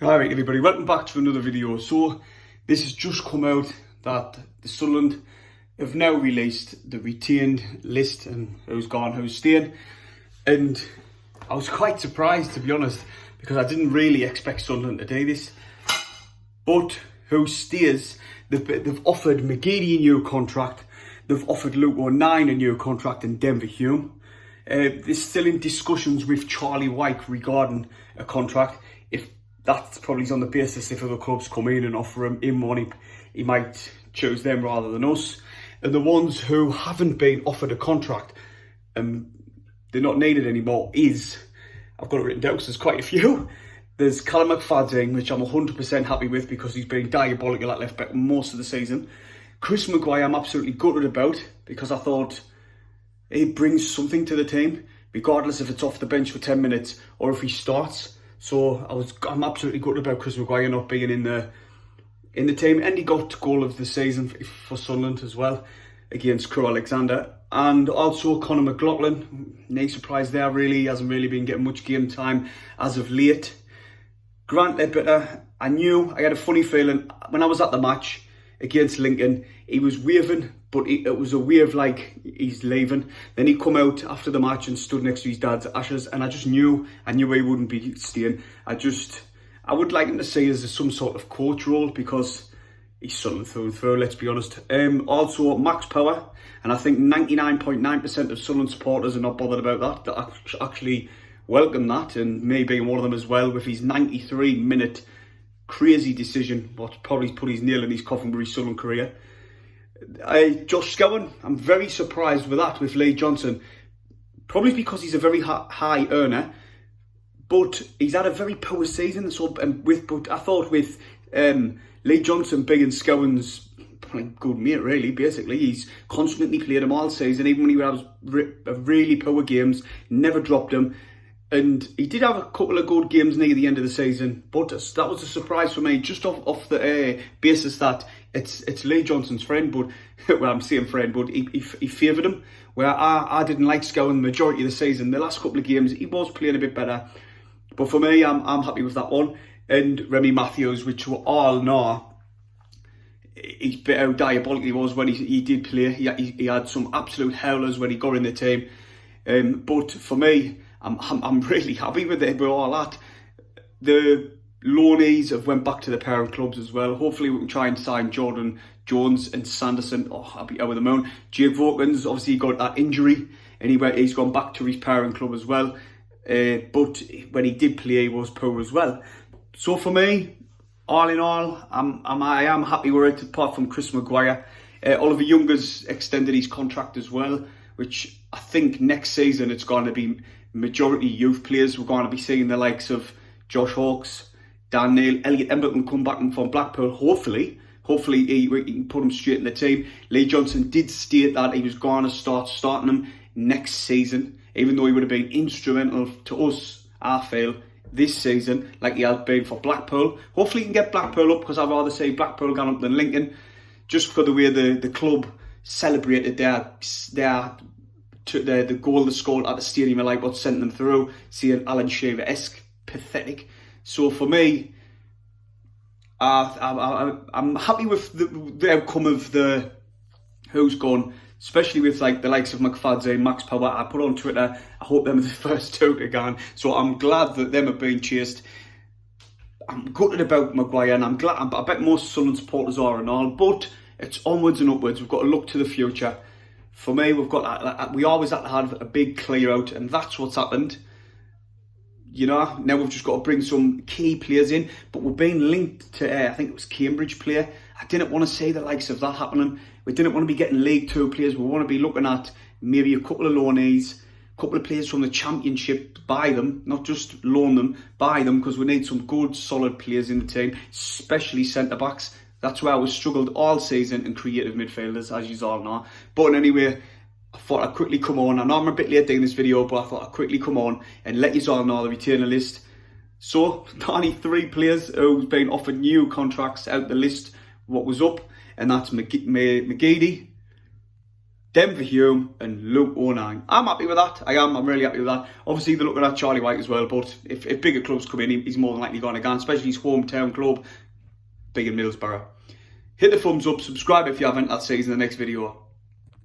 Alright everybody, welcome back to another video. So this has just come out that the Sunderland have now released the retained list and who's gone, who's staying. And I was quite surprised, to be honest, because I didn't really expect Sunderland to do this. But who stays, they've offered McGeady a new contract, they've offered Luke O'Nien a new contract and Denver Hume. They're still in discussions with Charlie White regarding a contract. If that's probably on the basis if other clubs come in and offer him money, he might choose them rather than us. And the ones who haven't been offered a contract and they're not needed anymore is, I've got it written down because there's quite a few. There's Callum McFadden, which I'm 100% happy with because he's been diabolical at left back most of the season. Chris Maguire I'm absolutely gutted about because I thought he brings something to the team, regardless if it's off the bench for 10 minutes or if he starts. So I'm absolutely gutted about Chris Maguire not being in the team, and he got goal of the season for Sunderland as well against Crew Alexander. And also Conor McLaughlin, no surprise there really, he hasn't really been getting much game time as of late. Grant Ledbetter, I had a funny feeling when I was at the match against Lincoln, he was waving, but it was a wave like he's leaving. Then he come out after the match and stood next to his dad's ashes, and I knew he wouldn't be staying. I would like him to see as some sort of coach role because he's Sunderland through and through, let's be honest. Also Max Power, and I think 99.9% of Sunderland supporters are not bothered about that. They actually welcome that, and me being one of them as well, with his 93-minute crazy decision, what probably put his nail in his coffin with his Sunderland career. Josh Scowen, I'm very surprised with that, with Lee Johnson. Probably because he's a very high earner, but he's had a very poor season. But I thought with Lee Johnson being Scowen's good mate, really, basically, he's constantly played him all season, even when he was really poor games, never dropped him. And he did have a couple of good games near the end of the season, but that was a surprise for me, just off the basis that it's Lee Johnson's friend, but well, I'm saying friend, but he favoured him, where I didn't like Scowen the majority of the season. The last couple of games, he was playing a bit better, but for me, I'm happy with that one. And Remy Matthews, which we all know, he's bit how diabolical he was when he did play. He had some absolute howlers when he got in the team, but for me, I'm really happy with it, with all that. The loanees have went back to the parent clubs as well. Hopefully we can try and sign Jordan Jones and Sanderson. Oh, I'll be over the moon. Jake Vokins, obviously got that injury, and he's gone back to his parent club as well. But when he did play, he was poor as well. So for me, all in all, I am happy with it, apart from Chris Maguire. Oliver Younger's extended his contract as well, which I think next season it's going to be majority youth players. We're going to be seeing the likes of Josh Hawkes, Dan Neil, Elliot Embleton come back from Blackpool. Hopefully he can put him straight in the team. Lee Johnson did state that he was going to starting him next season, even though he would have been instrumental to us, I feel, this season, like he has been for Blackpool. Hopefully he can get Blackpool up, because I'd rather say Blackpool gone up than Lincoln, just for the way the club celebrated the goal they scored at the stadium, like what sent them through, seeing Alan Shaver-esque, pathetic. So for me, I'm happy with the outcome of the who's gone, especially with like the likes of McFadden, Max Power. I put on Twitter, I hope them are the first two to go. So I'm glad that them are being chased. I'm gutted about Maguire, and I bet most Sunderland supporters are and all, but it's onwards and upwards. We've got to look to the future. For me, we always have to have a big clear out, and that's what's happened. You know, now we've just got to bring some key players in, but we're being linked to, I think it was Cambridge player. I didn't want to see the likes of that happening. We didn't want to be getting League 2 players. We want to be looking at maybe a couple of loanees, a couple of players from the Championship, buy them, not just loan them, buy them, because we need some good, solid players in the team, especially centre-backs. That's why we struggled all season in creative midfielders, as you all know. But anyway, I thought I'd quickly come on. I know I'm a bit late doing this video, but I thought I'd quickly come on and let you all know the retainer list. So, 93 players who've been offered new contracts out the list, what was up, and that's McGeady, Denver Hume and Luke O'Neill. I'm happy with that. I'm really happy with that. Obviously, they're looking at Charlie White as well, but if bigger clubs come in, he's more than likely going to go, especially his hometown club, big in Middlesbrough. Hit the thumbs up, subscribe if you haven't. I'll see you in the next video.